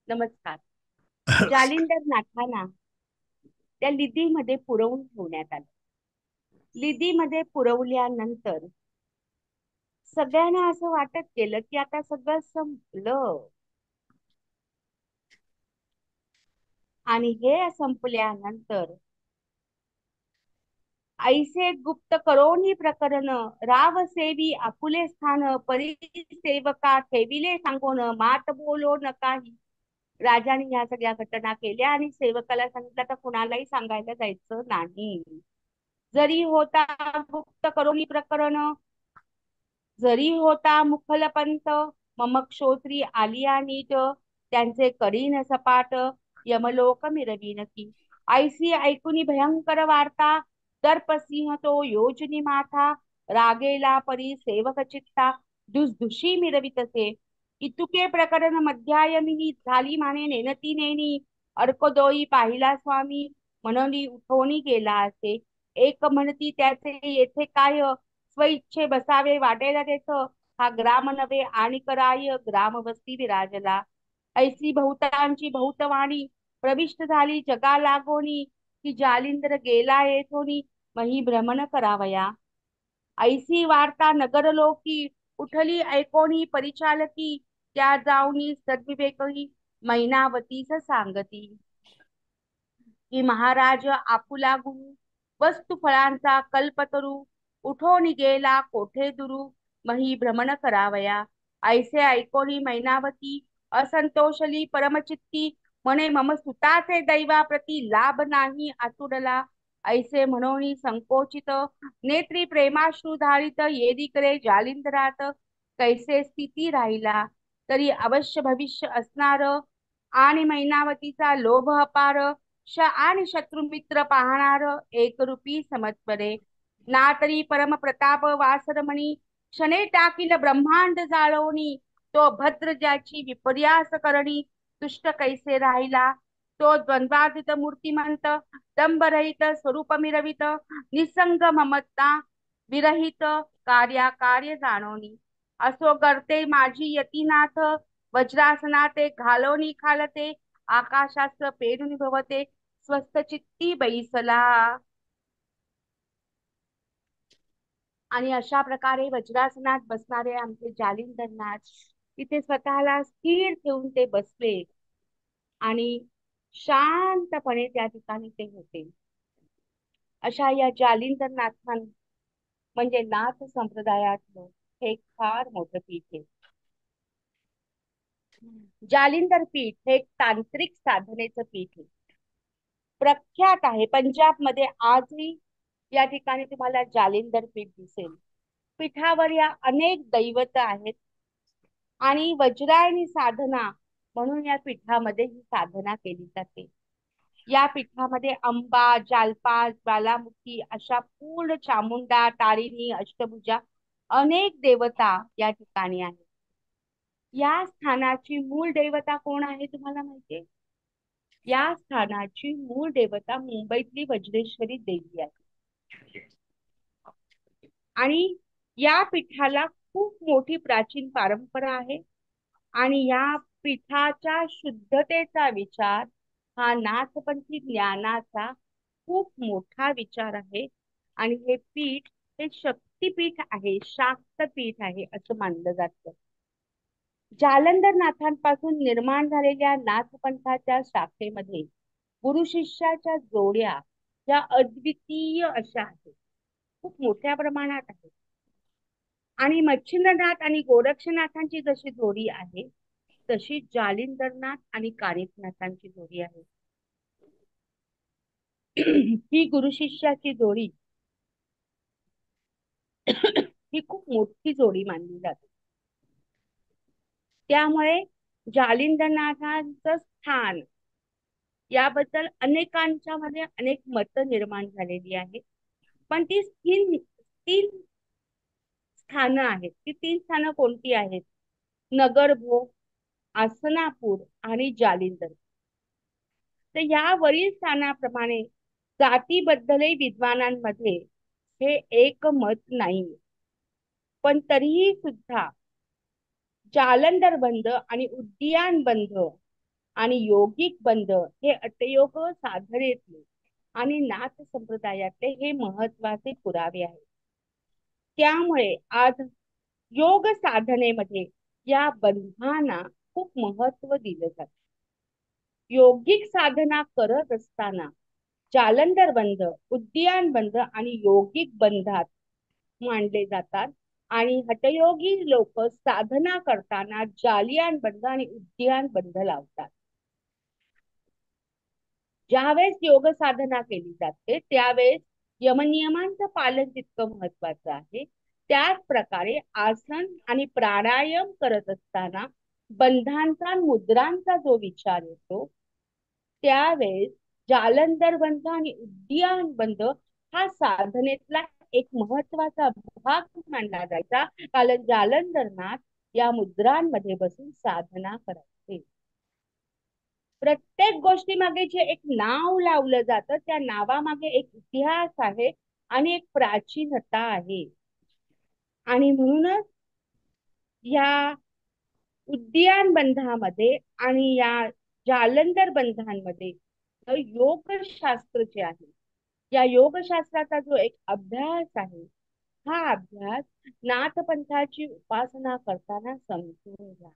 नमस्कार. जालिंदर नाथांना त्या लिदीमध्ये पुरवून ठेवण्यात आलं. लिदीमध्ये पुरवल्यानंतर सगळ्यांना असं वाटत गेलं की आता सगळं संपलं. आणि हे संपल्यानंतर ऐसे गुप्त करोनी प्रकरण राव सेवी आपुले स्थान परी सेवका ठेविले सांगोन मात बोलो न काही. राजाने ह्या सगळ्या घटना केल्या आणि सेवकाला सांगितलं तर कुणालाही सांगायला जायचं नाही. जरी होता गुप्त करोनी प्रकरण, जरी होता मुखलपंत, मम क्षोत्री आलिया नीट, त्यांचे करीन सपाट, यमलोक मिरवीन की. ऐसी ऐकुनी भयंकर वार्ता, दर्पसिंह तो योजनी माथा, रागेला परी सेवक चित्ता, दुसदुशी मिरवितसे. इतुके प्रकरण मध्यायमिनी झाली माने नेनती नेनी, अर्कदोई पाहिला स्वामी, म्हणून उठवणी गेला असे. एक म्हणती त्याचे येथे काय, स्वइच्छे बसावे वाटेला तेथ, हा ग्राम नव्हे आणि कराय ग्रामवस्ती विराजला. ऐसी बहुतांची बहुतवाणी प्रविष्ट झाली जगा लागोनी, की जालिंदर गेला येथोनी मही भ्रमण करावया. ऐसी वार्ता नगर लोकी उठली ऐकोनी परिचालकी, त्या जाऊनी सद्विवेकही मैनावतीस सांगती. की महाराज आपुला गुरु, वस्तू फळांचा कल्पतरू, उठोनी गेला कोठे दुरू, मही भ्रमण करावया. ऐसे ऐकोनी मैनावती असंतोषली परमचित्ती, म्हणे मम सुताचे दैवाप्रती लाभ नाही आतुडला. ऐसे म्हणून संकोचित नेत्री प्रेमाश्रू धारित, येदी करे जालिंदरात कैसे स्थिती राहिला. तरी अवश्य भविष्य असणार, आणि मैनावतीचा लोभ अपार, आणि शत्रुमित्र पाहणार एकरूपी समत्वरे. ना तरी परम प्रताप वासरमणी, क्षणे टाकील ब्रह्मांड जाळवणी, तो भद्र ज्याची विपर्यास करणी, तुष्ट कैसे राहिला. तो द्वंद्वातीत मूर्तिमंत, दंभरहित स्वरूप मिरवित, निसंग ममता विरहित, कार्य जाणवणी. असो करते माझी यतीनाथ, वज्रासनाते घालोनी खालते, आकाशास्त्र पेरून भवते, स्वस्त चित्ती बैसला. आणि अशा प्रकारे वज्रासनात बसणारे आमचे जालिंदरनाथ तिथे स्वतःला स्थिर ठेवून ते बसले आणि शांतपणे त्या ठिकाणी ते होते. अशा या जालिंदरनाथां म्हणजे नाथ संप्रदायातलं हे एक फार मोठं पीठ आहे. जालिंदर पीठ हे एक तांत्रिक साधनेचं पीठ आहे. प्रख्यात आहे. पंजाब मध्ये आजही या ठिकाणी तुम्हाला जालिंदर पीठ दिसेल. पीठावर या अनेक दैवत आहेत आणि वज्रायणी साधना म्हणून या पीठामध्ये ही साधना केली जाते. या पीठामध्ये अंबा, जालपा, ज्वालामुखी अशा पूर्ण चामुंडा, तारिणी, अष्टभुजा अनेक देवता या ठिकाणी आहेत. या स्थानाची मूळ देवता कोण आहे तुम्हाला माहितीये? या स्थानाची मूळ देवता मुंबईतली वज्रेश्वरी देवी आहे. आणि या पीठाला खूप मोठी प्राचीन परंपरा आहे. आणि या पीठाच्या शुद्धतेचा विचार हा नाथपंथी ज्ञानाचा खूप मोठा विचार आहे. आणि हे पीठ हे शक्तिपीठ आहे, शाक्तपीठ आहे असं मानलं जातं. जालंधर नाथांपासून निर्माण झालेल्या नाथपंथाच्या शाखेमध्ये गुरु शिष्याच्या जोड्या या अद्वितीय अशा आहेत, खूप मोठ्या प्रमाणात आहेत. आणि मच्छिंद्रनाथ आणि गोरक्षनाथांची जशी जोडी आहे तशी जालिंदरनाथ आणि कानिफनाथांची जोडी आहे. ही गुरु शिष्याची जोडी ही खूप मोठी जोडी मानली जाते. त्यामुळे जालिंदरनाथांचं स्थान याबद्दल अनेकांच्या मध्ये अनेक मत निर्माण झालेली आहेत. पण ती तीन तीन स्थानं आहेत. ती तीन स्थानं कोणती आहेत? नगरभोग, आसनापूर आणि जालिंदर. तर या वरील स्थानाप्रमाणे जातीबद्दलही विद्वानांमध्ये हे एक मत नाही. पण तरीही सुद्धा जालंधर बंद आणि उद्यान बंद आणि योगिक बंध हे अटयोग साधनेतले आणि नाथ संप्रदायातले हे महत्वाचे पुरावे आहेत. त्यामुळे आज योग साधनेमध्ये या बंधांना खूप महत्व दिलं जातं. योगिक साधना करत असताना जालंधर बंध, उद्यान बंध आणि योगिक बंधात मांडले जातात. आणि हठयोगी लोक साधना करताना जालियान बंध आणि उद्यान बंध लावतात. ज्यावेळेस योग साधना केली जाते त्यावेळेस यमनियमांचं पालन तितकं महत्वाचं आहे. त्याच प्रकारे आसन आणि प्राणायाम करत असताना बंधांचा आणि मुद्रांचा जो विचार येतो त्यावेळेस जालंधर बंध आणि उद्यान बंध हा साधनेतला एक महत्वाचा भाग मानला जायचा. कारण जालंधरनाथ या मुद्रांमध्ये बसून साधना करायचे. प्रत्येक गोष्टी मागे जे एक नाव लावलं जातं त्या नावामागे एक इतिहास आहे आणि एक प्राचीनता आहे. आणि म्हणूनच या उद्यान बंधामध्ये आणि या जालंधर बंधांमध्ये योगशास्त्र जे आहे या योगशास्त्राचा जो एक अभ्यास आहे हा अभ्यास नाथपंथाची उपासना करताना समजून घ्या.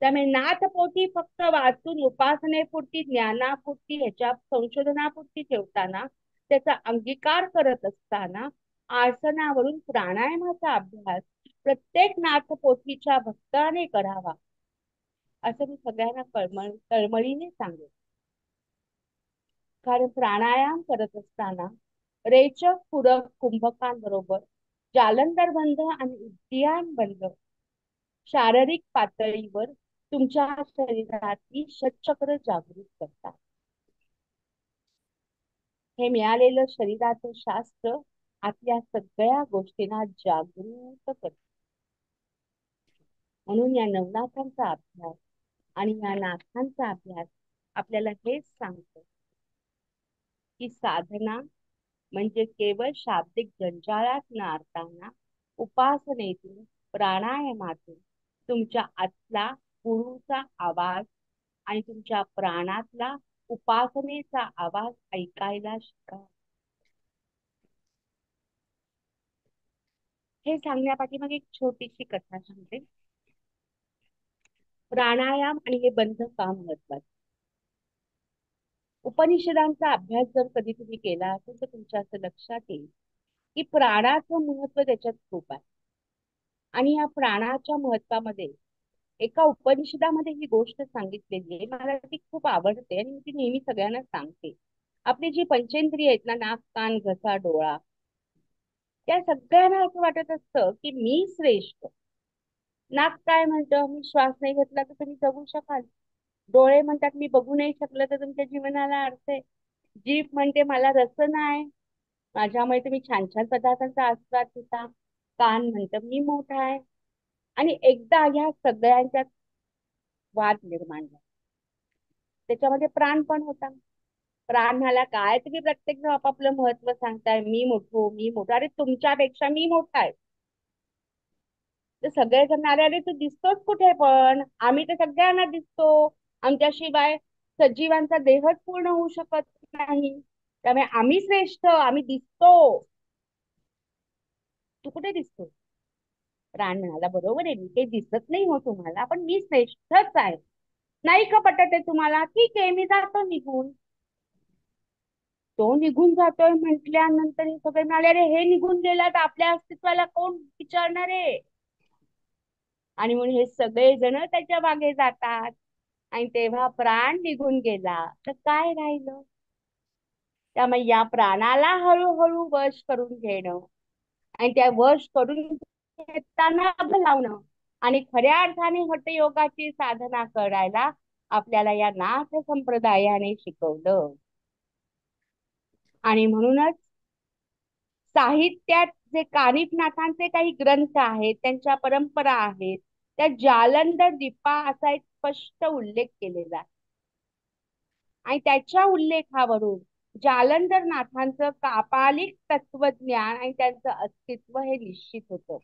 त्यामुळे नाथपोथी फक्त वाचून उपासनेपुरती ज्ञानापुरती ह्याच्या संशोधनापुरती ठेवताना त्याचा अंगीकार करत असताना आसनावरून प्राणायामाचा अभ्यास प्रत्येक नाथपोथीच्या भक्ताने करावा असं मी सगळ्यांना तळमळीने सांगेन. कारण प्राणायाम करत असताना रेचक पूरक कुंभकांबरोबर जालंधर बंध आणि उद्यान बंध शारीरिक पातळीवर तुमच्या शरीरातली षटचक्र जागृत करतात. हे मिळालेलं शरीराचं शास्त्र आपल्या सगळ्या गोष्टींना जागृत करतं. म्हणून या नवनाथांचा अभ्यास आणि या नाथांचा अभ्यास आपल्याला हेच सांगतो की साधना म्हणजे केवळ शाब्दिक जंजाळात न अडताना उपासनेतून प्राणायामातून तुमच्या आतला गुरुचा आवाज आणि तुमच्या प्राणातला उपासनेचा आवाज ऐकायला शिका. हे सांगण्यापाठी मग एक छोटीशी कथा सांगते. प्राणायाम आणि हे बंध का महत्वाचे. उपनिषदांचा अभ्यास जर कधी तुम्ही केला असेल तर तुमच्या असं लक्षात येईल की प्राणाचं महत्व त्याच्यात खूप आहे. आणि या प्राणाच्या महत्वामध्ये एका उपनिषदामध्ये ही गोष्ट सांगितलेली आहे. मला ती खूप आवडते आणि मी ती नेहमी सगळ्यांना सांगते. आपली जी पंचेंद्रिय आहेत ना नाक कान घसा डोळा त्या सगळ्यांना असं वाटत असतं की मी श्रेष्ठ. नाक काय म्हणतं मी श्वास नाही घेतला तर तुम्ही जगू शकाल. डोळे म्हणतात मी बघू नाही शकलं तर तुमच्या जीवनाला अर्थ आहे. जीभ म्हणते मला रसन आहे माझ्यामुळे तुम्ही छान छान पदार्थांचा आस्वाद घेता. कान म्हणतं मी मोठा आहे. आणि एकदा ह्या सगळ्यांच्यात वाद निर्माण झाला. त्याच्यामध्ये प्राण पण होता. प्राण म्हणाला काय तुम्ही प्रत्येक जण आपापलं महत्व सांगताय मी मोठो मी मोठा. अरे तुमच्यापेक्षा मी मोठा आहे. तर सगळे जण अरे अरे तू दिसतोच कुठे पण आम्ही तर सगळ्यांना दिसतो. आमच्याशिवाय सजीवांचा देहच पूर्ण होऊ शकत नाही. त्यामुळे आम्ही श्रेष्ठ आम्ही दिसतो. तू कुठे दिसतो. प्राण म्हणाला बरोबर आहे मी काही दिसत नाही हो तुम्हाला पण मी श्रेष्ठच आहे. नाही का पटत आहे तुम्हाला ठीक आहे मी जातो निघून. तो निघून जातोय म्हटल्यानंतर हे सगळे म्हणाले अरे हे निघून गेला तर आपल्या अस्तित्वाला कोण विचारणार आहे. आणि म्हणून हे सगळे जण त्याच्या मागे जातात. आणि तेव्हा प्राण निघून गेला तर काय राहिलं. त्यामुळे या प्राणाला हळूहळू वश करून घेणं आणि त्या वश करून घेताना लावणं आणि खऱ्या अर्थाने हठयोगाची साधना करायला आपल्याला या नाथ संप्रदायाने शिकवलं. आणि म्हणूनच साहित्यात जे कानिफनाथांचे काही ग्रंथ आहेत त्यांच्या परंपरा आहेत त्या जालंधर दीपा असा एक स्पष्ट उल्लेख केलेला आहे. आणि त्याच्या उल्लेखावरून जालंधर नाथांचं कापालिक तत्वज्ञान आणि त्यांचं अस्तित्व हे निश्चित होतं.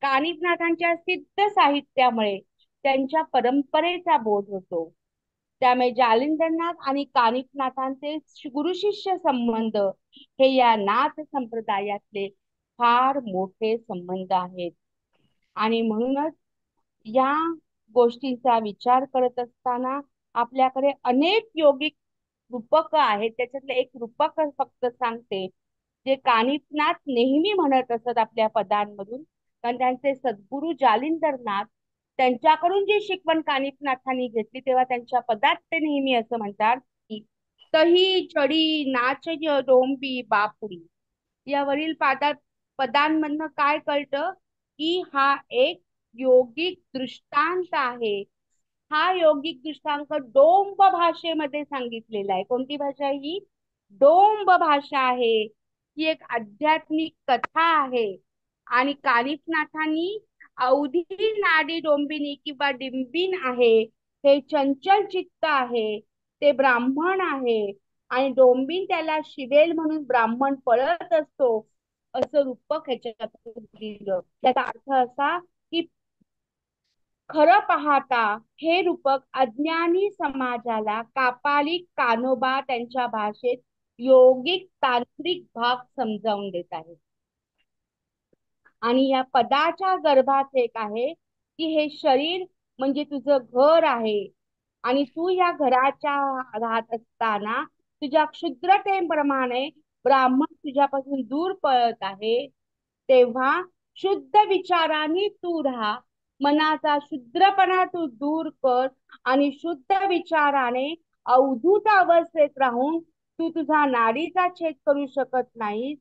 कानिफनाथांच्या सिद्ध साहित्यामुळे त्यांच्या परंपरेचा बोध होतो. त्यामुळे जालिंदरनाथ आणि कानिफनाथांचे गुरु शिष्य संबंध हे या नाथ संप्रदायातले फार मोठे संबंध आहेत. आणि म्हणूनच या गोष्टींचा विचार करत असताना आपल्याकडे अनेक योगिक रूपक आहेत. त्याच्यातलं एक रूपक फक्त सांगते, जे कानिफनाथ नेहमी म्हणत असत आपल्या पदांमधून. कारण त्यांचे सद्गुरू जालिंदरनाथ त्यांच्याकडून जी शिकवण कानिफनाथांनी घेतली तेव्हा त्यांच्या पदात ते नेहमी असं म्हणतात की तही चढी नाच डोंबी बापुडी. यावरील पदांमधनं काय कळतं की हा एक योगिक दृष्टांत आहे. हा योगिक दृष्टांत डोंब भाषेमध्ये सांगितलेला आहे. कोणती भाषा आहे ही? डोंब भाषा आहे. ही एक आध्यात्मिक कथा आहे. आणि कानिफनाथांनी अवधी नाडी डोंबिनी किंवा डिंबिन आहे. हे चंचल चित्त आहे. ते ब्राह्मण आहे. आणि डोंबिन त्याला शिवेल म्हणून ब्राह्मण पळत असतो, असं रूपक ह्याच्यात दिलं. त्याचा अर्थ असा की खरं पाहता हे रूपक अज्ञानी समाजाला कापालिक कानोबा त्यांच्या भाषेत योगिक तांत्रिक भाग समजावून देत आहे. आणि या पदाच्या गर्भात एक आहे की हे शरीर म्हणजे तुझं घर आहे. आणि तू या घराच्या राहत असताना तुझ्या क्षुद्रतेप्रमाणे ब्राह्मण तुझ्यापासून दूर पळत आहे. तेव्हा शुद्ध विचाराने तू राहा. मनाचा शुद्रपणा तू दूर कर आणि शुद्ध विचाराने अवधूत अवस्थेत राहून तू तुझा नाडीचा छेद करू शकत नाही.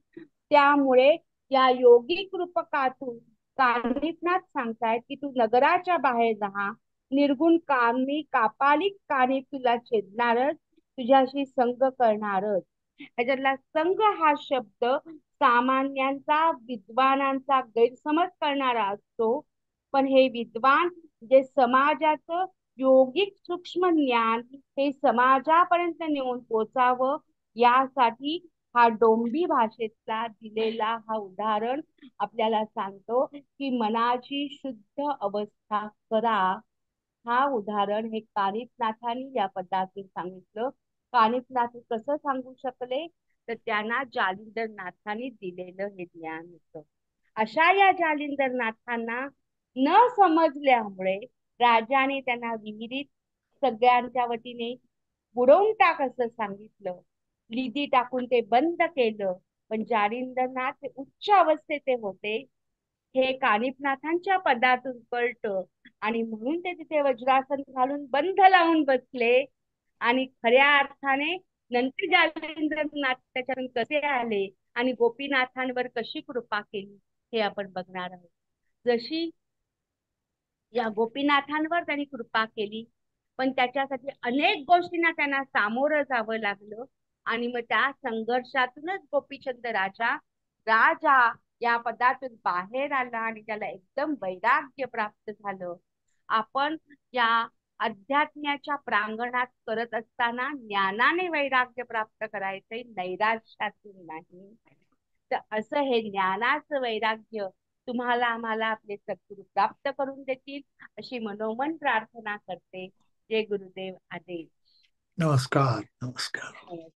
त्यामुळे या योगिक रूपकातून कानिफनाथ सांगतायत की तू नगराच्या बाहेर राहा. निर्गुण कामी कापालिक कानिफ तुला छेदणारच, तुझ्याशी संग करणारच. ह्याच्यातला संघ हा शब्द सामान्यांचा विद्वानांचा गैरसमज करणारा असतो. पण हे विद्वान जे समाजाचं योगिक सूक्ष्म ज्ञान हे समाजापर्यंत नेऊन पोचावं, यासाठी हा डोंबी भाषेतला दिलेला हा उदाहरण आपल्याला सांगतो की मनाची शुद्ध अवस्था करा. हा उदाहरण हे कानिफनाथांनी या पदातून सांगितलं. कानिफनाथ कसं सांगू शकले? तर त्यांना जालिंदरनाथांनी दिलेलं हे ज्ञान होतं. अशा या जालिंदरनाथांना न समजल्यामुळे राजाने त्यांना विहिरीत सगळ्यांच्या वतीने बुडवून टाक असं सांगितलं. लिदी टाकून ते बंद केलं. पण जालिंदरनाथ हे उच्च अवस्थेचे होते, हे कानिफनाथांच्या पदातून कळतं. आणि म्हणून ते तिथे वज्रासन घालून बंध लावून बसले. आणि खऱ्या अर्थाने नंतर जालिंदरनाथ त्याच्यातून कसे आले आणि गोपीनाथांवर कशी कृपा केली हे आपण बघणार आहोत. जशी या गोपीनाथांवर त्यांनी कृपा केली, पण त्याच्यासाठी अनेक गोष्टींना त्यांना सामोरं जावं लागलं. आणि मग त्या संघर्षातूनच गोपीचंद राजा राजा या पदातून बाहेर आला आणि त्याला एकदम वैराग्य प्राप्त झालं. आपण या अध्यात्माच्या प्रांगणात करत असताना ज्ञानाने वैराग्य प्राप्त करायचंय, नैराश्यातून नाही. तर असं हे ज्ञानाचं वैराग्य तुम्हाला आम्हाला आपले सद्गुरू प्राप्त करून देतील, अशी मनोमन प्रार्थना करते. जय गुरुदेव. आदेश. नमस्कार. नमस्कार.